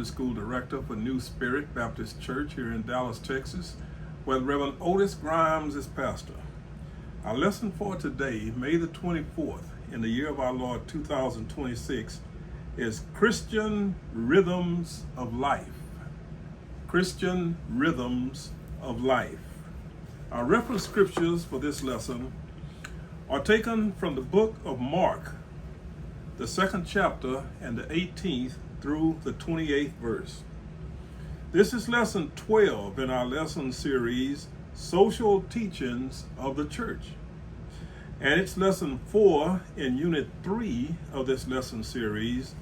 Sunday School Director for New Spirit Baptist Church here in Dallas, Texas, where Reverend Otis Grimes is pastor. Our lesson for today, May the 24th, in the year of our Lord 2026, is Christian Rhythms of Life. Christian Rhythms of Life. Our reference scriptures for this lesson are taken from the book of Mark, the 2nd chapter and the 18th through the 28th verse. This is lesson 12 in our lesson series, Social Teachings of the Church. And it's lesson 4 in unit 3 of this lesson series,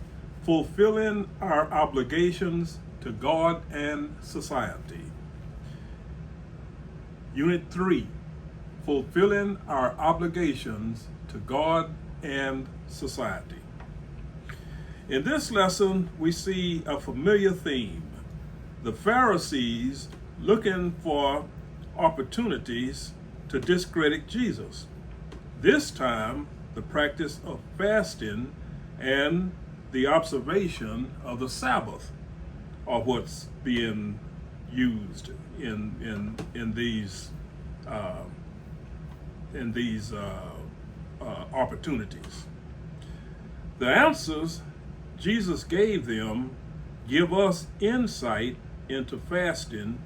Fulfilling Our Obligations to God and Society. Unit 3, Fulfilling Our Obligations to God and Society. In this lesson, we see a familiar theme: the Pharisees looking for opportunities to discredit Jesus. This time, the practice of fasting and the observation of the Sabbath are what's being used in these opportunities. The answers Jesus gave them give us insight into fasting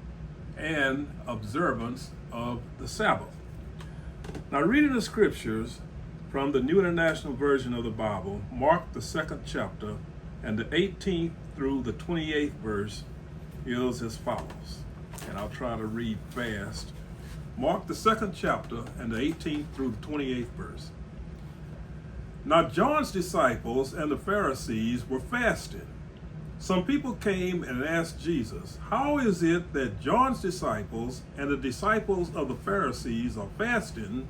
and observance of the Sabbath. Now, reading the scriptures from the New International Version of the Bible, Mark the 2nd chapter and the 18th through the 28th verse is as follows. And I'll try to read fast. Mark the 2nd chapter and the 18th through the 28th verse. Now John's disciples and the Pharisees were fasting. Some people came and asked Jesus, "How is it that John's disciples and the disciples of the Pharisees are fasting,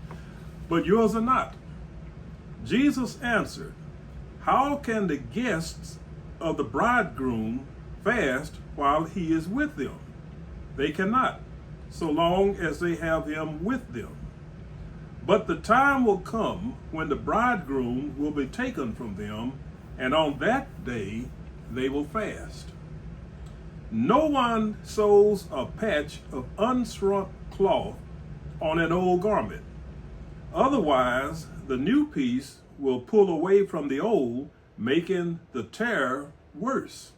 but yours are not?" Jesus answered, "How can the guests of the bridegroom fast while he is with them? They cannot, so long as they have him with them. But the time will come when the bridegroom will be taken from them, and on that day they will fast. No one sews a patch of unshrunk cloth on an old garment. Otherwise, the new piece will pull away from the old, making the tear worse.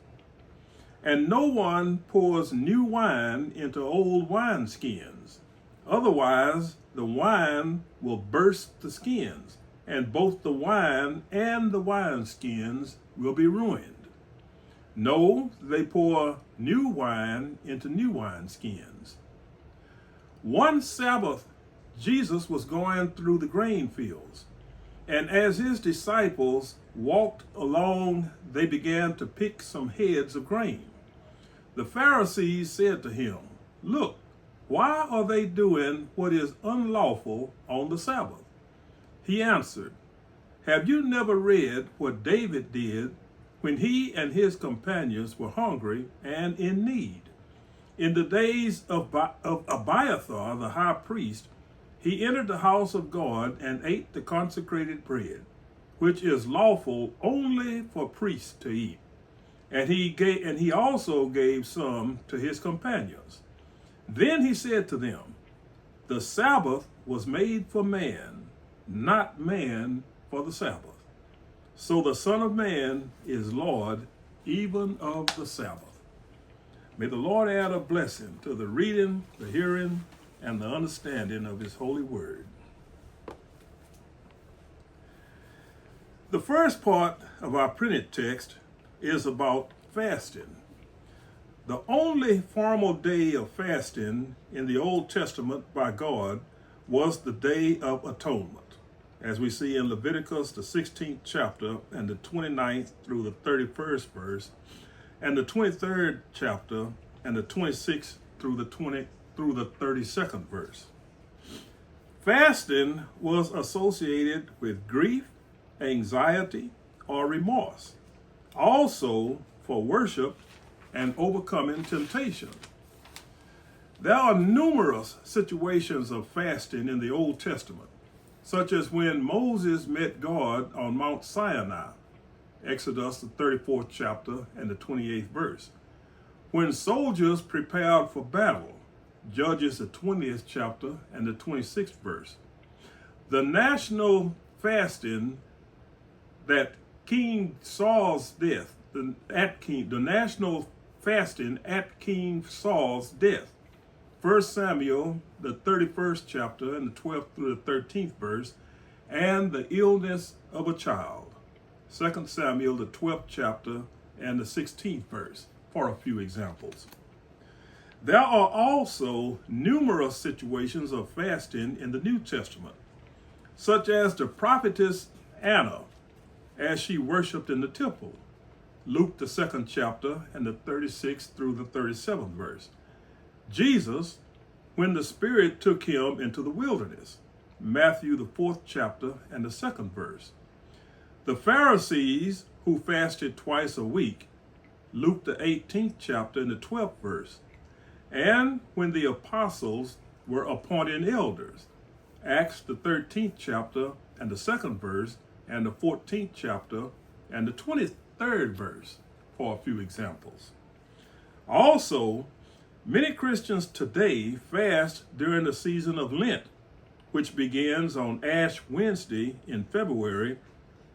And no one pours new wine into old wineskins. Otherwise, the wine will burst the skins, and both the wine and the wineskins will be ruined. No, they pour new wine into new wineskins." One Sabbath, Jesus was going through the grain fields, and as his disciples walked along, they began to pick some heads of grain. The Pharisees said to him, "Look, why are they doing what is unlawful on the Sabbath?" He answered, "Have you never read what David did when he and his companions were hungry and in need? In the days of Abiathar, the high priest, he entered the house of God and ate the consecrated bread, which is lawful only for priests to eat. And he also gave some to his companions. Then he said to them, 'The Sabbath was made for man, not man for the Sabbath. So the Son of Man is Lord even of the Sabbath.'" May the Lord add a blessing to the reading, the hearing, and the understanding of his holy word. The first part of our printed text is about fasting. The only formal day of fasting in the Old Testament by God was the Day of Atonement, as we see in Leviticus, the 16th chapter and the 29th through the 31st verse, and the 23rd chapter and the 26th through the 32nd verse. Fasting was associated with grief, anxiety, or remorse, also for worship and overcoming temptation. There are numerous situations of fasting in the Old Testament, such as when Moses met God on Mount Sinai Exodus, the 34th chapter and the 28th verse. When soldiers prepared for battle, Judges, the 20th chapter and the 26th verse. The national fasting that King Saul's death, the national fasting at King Saul's death. 1 Samuel, the 31st chapter and the 12th through the 13th verse, and the illness of a child. 2 Samuel, the 12th chapter and the 16th verse, for a few examples. There are also numerous situations of fasting in the New Testament, such as the prophetess Anna, as she worshiped in the temple. Luke, the 2nd chapter and the 36th through the 37th verse. Jesus, when the Spirit took him into the wilderness. Matthew, the 4th chapter and the 2nd verse. The Pharisees who fasted twice a week. Luke, the 18th chapter and the 12th verse. And when the apostles were appointed elders. Acts, the 13th chapter and the 2nd verse, and the 14th chapter and the 23rd verse, for a few examples. Also, many Christians today fast during the season of Lent, which begins on Ash Wednesday in February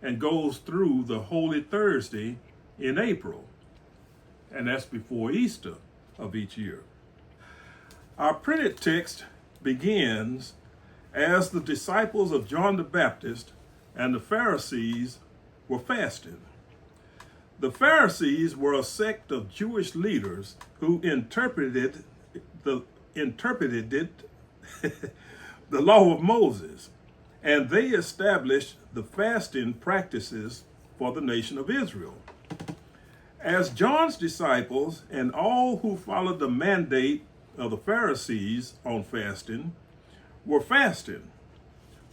and goes through the Holy Thursday in April, and that's before Easter of each year. Our printed text begins as the disciples of John the Baptist and the Pharisees were fasting. The Pharisees were a sect of Jewish leaders who interpreted the law of Moses, and they established the fasting practices for the nation of Israel. As John's disciples and all who followed the mandate of the Pharisees on fasting were fasting,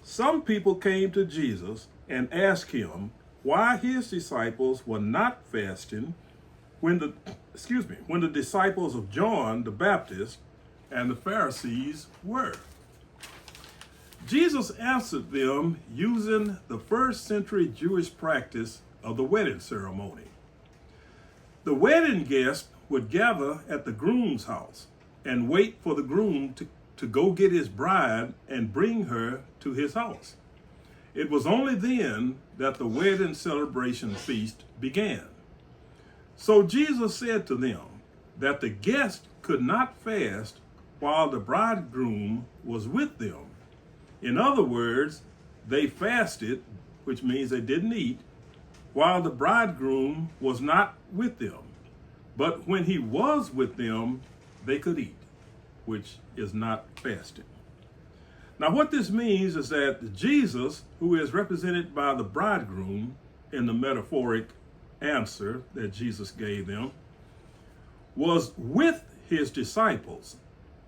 some people came to Jesus and asked him why his disciples were not fasting when the disciples of John the Baptist and the Pharisees were. Jesus answered them using the first century Jewish practice of the wedding ceremony. The wedding guest would gather at the groom's house and wait for the groom to go get his bride and bring her to his house. It was only then that the wedding celebration feast began. So Jesus said to them that the guest could not fast while the bridegroom was with them. In other words, they fasted, which means they didn't eat, while the bridegroom was not with them. But when he was with them, they could eat, which is not fasting. Now, what this means is that Jesus, who is represented by the bridegroom in the metaphoric answer that Jesus gave them, was with his disciples,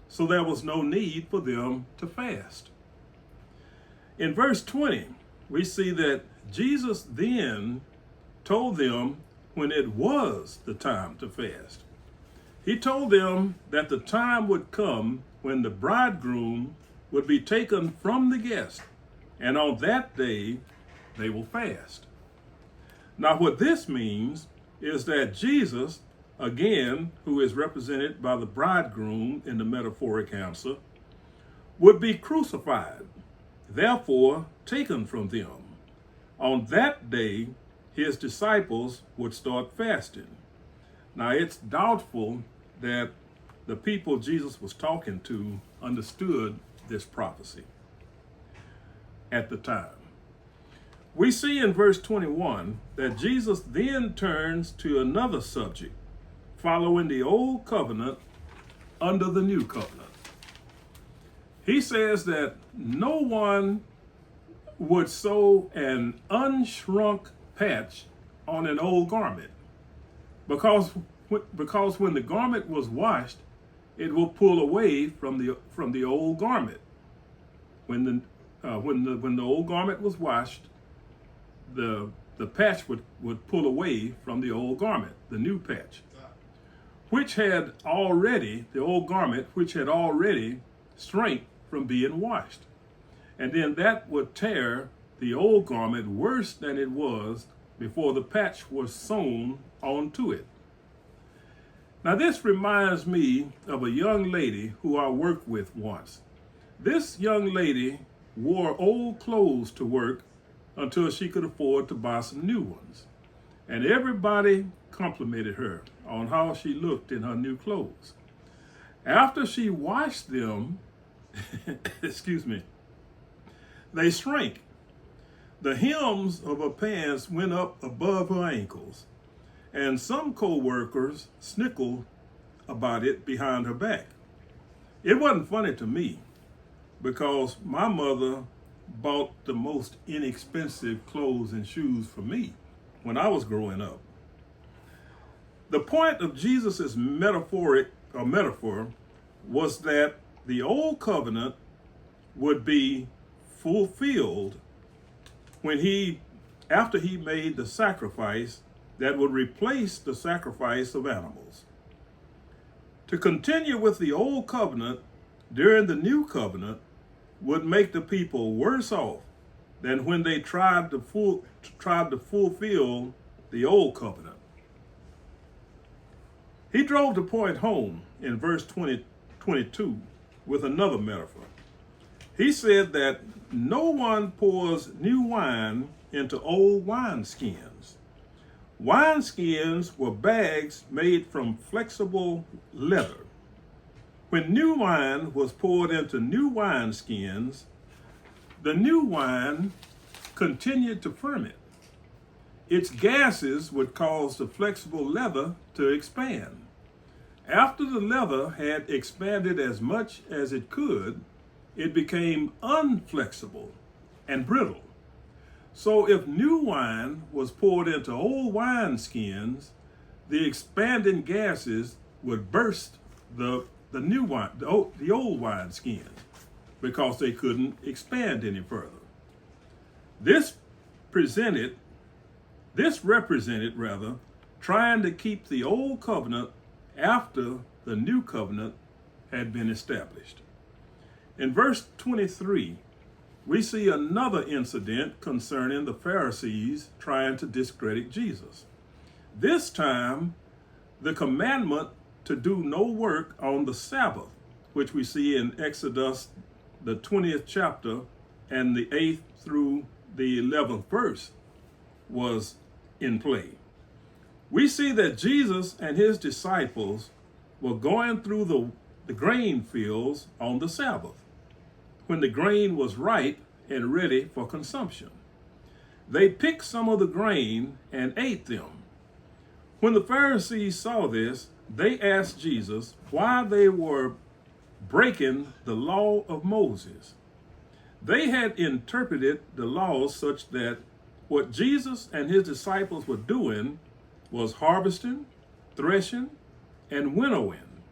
so there was no need for them to fast. In verse 20, we see that Jesus then told them when it was the time to fast. He told them that the time would come when the bridegroom would be taken from the guest, and on that day they will fast. Now, what this means is that Jesus, again, who is represented by the bridegroom in the metaphoric answer, would be crucified, therefore taken from them. On that day, his disciples would start fasting. Now, it's doubtful that the people Jesus was talking to understood this prophecy at the time. We see in verse 21 that Jesus then turns to another subject, following the old covenant under the new covenant. He says that no one would sew an unshrunk patch on an old garment, because when the garment was washed, it will pull away from the old garment. When the old garment was washed, the patch would pull away from the old garment, the new patch, the old garment which had already shrank from being washed. And then that would tear the old garment worse than it was before the patch was sewn onto it. Now, this reminds me of a young lady who I worked with once. This young lady wore old clothes to work until she could afford to buy some new ones. And everybody complimented her on how she looked in her new clothes. After she washed them, excuse me, they shrank. The hems of her pants went up above her ankles, and some co-workers snickered about it behind her back. It wasn't funny to me because my mother bought the most inexpensive clothes and shoes for me when I was growing up. The point of Jesus' metaphor was that the old covenant would be fulfilled after he made the sacrifice that would replace the sacrifice of animals. To continue with the old covenant during the new covenant would make the people worse off than when they tried to fulfill the old covenant. He drove the point home in verse 22 with another metaphor. He said that no one pours new wine into old wineskins. Wineskins were bags made from flexible leather. When new wine was poured into new wineskins, the new wine continued to ferment. Its gases would cause the flexible leather to expand. After the leather had expanded as much as it could, it became unflexible and brittle. So if new wine was poured into old wineskins, the expanding gases would burst the old wineskins because they couldn't expand any further. This represented trying to keep the old covenant after the new covenant had been established. In verse 23, we see another incident concerning the Pharisees trying to discredit Jesus. This time, the commandment to do no work on the Sabbath, which we see in Exodus, the 20th chapter, and the 8th through the 11th verse, was in play. We see that Jesus and his disciples were going through the grain fields on the Sabbath, when the grain was ripe and ready for consumption. They picked some of the grain and ate them. When the Pharisees saw this, they asked Jesus why they were breaking the law of Moses. They had interpreted the law such that what Jesus and his disciples were doing was harvesting, threshing, and winnowing.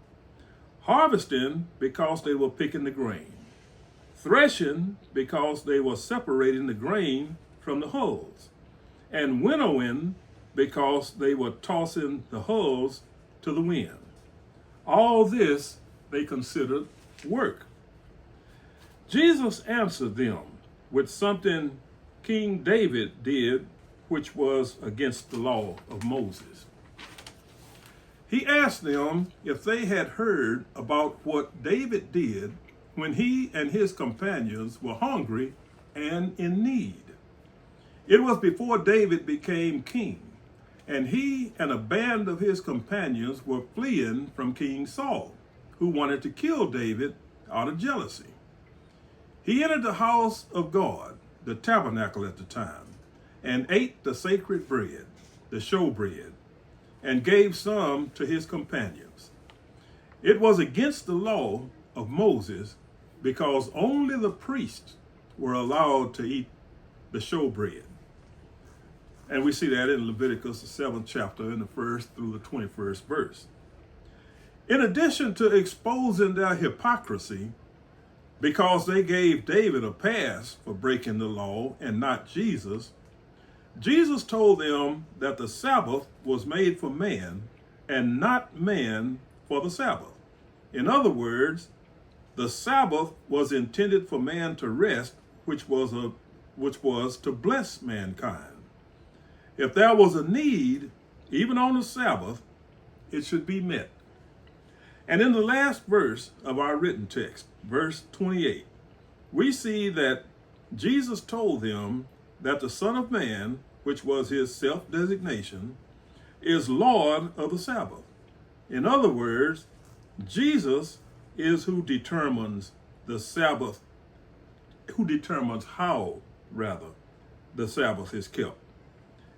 Harvesting because they were picking the grain. Threshing because they were separating the grain from the hulls. And winnowing because they were tossing the hulls to the wind. All this they considered work. Jesus answered them with something King David did, which was against the law of Moses. He asked them if they had heard about what David did when he and his companions were hungry and in need. It was before David became king, and he and a band of his companions were fleeing from King Saul, who wanted to kill David out of jealousy. He entered the house of God, the tabernacle at the time, and ate the sacred bread, the showbread, and gave some to his companions. It was against the law of Moses because only the priests were allowed to eat the showbread. And we see that in Leviticus, the 7th chapter, in the 1st through the 21st verse. In addition to exposing their hypocrisy, because they gave David a pass for breaking the law and not Jesus, Jesus told them that the Sabbath was made for man and not man for the Sabbath. In other words, the Sabbath was intended for man to rest, which was to bless mankind. If there was a need, even on the Sabbath, it should be met. And in the last verse of our written text, verse 28, we see that Jesus told them that the Son of Man, which was his self-designation, is Lord of the Sabbath. In other words, Jesus is who determines the Sabbath, who determines how, rather, the Sabbath is kept,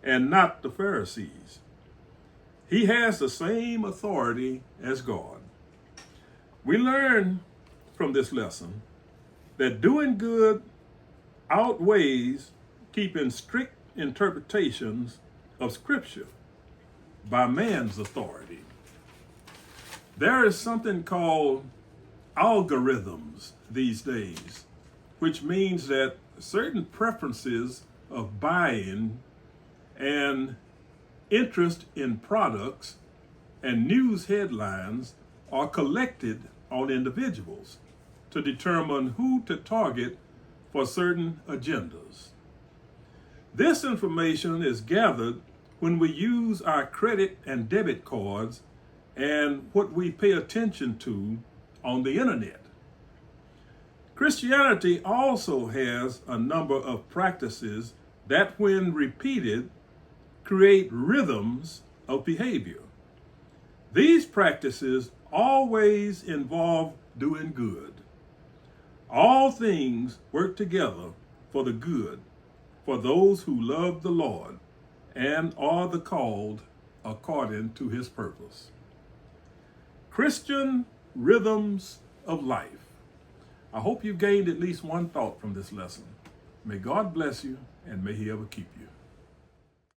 and not the Pharisees. He has the same authority as God. We learn from this lesson that doing good outweighs keeping strict interpretations of Scripture by man's authority. There is something called algorithms these days, which means that certain preferences of buying and interest in products and news headlines are collected on individuals to determine who to target for certain agendas. This information is gathered when we use our credit and debit cards and what we pay attention to on the internet. Christianity also has a number of practices that, when repeated, create rhythms of behavior. These practices always involve doing good. All things work together for the good for those who love the Lord and are the called according to his purpose. Christian rhythms of life. I hope you gained at least one thought from this lesson. May God bless you, and may he ever keep you.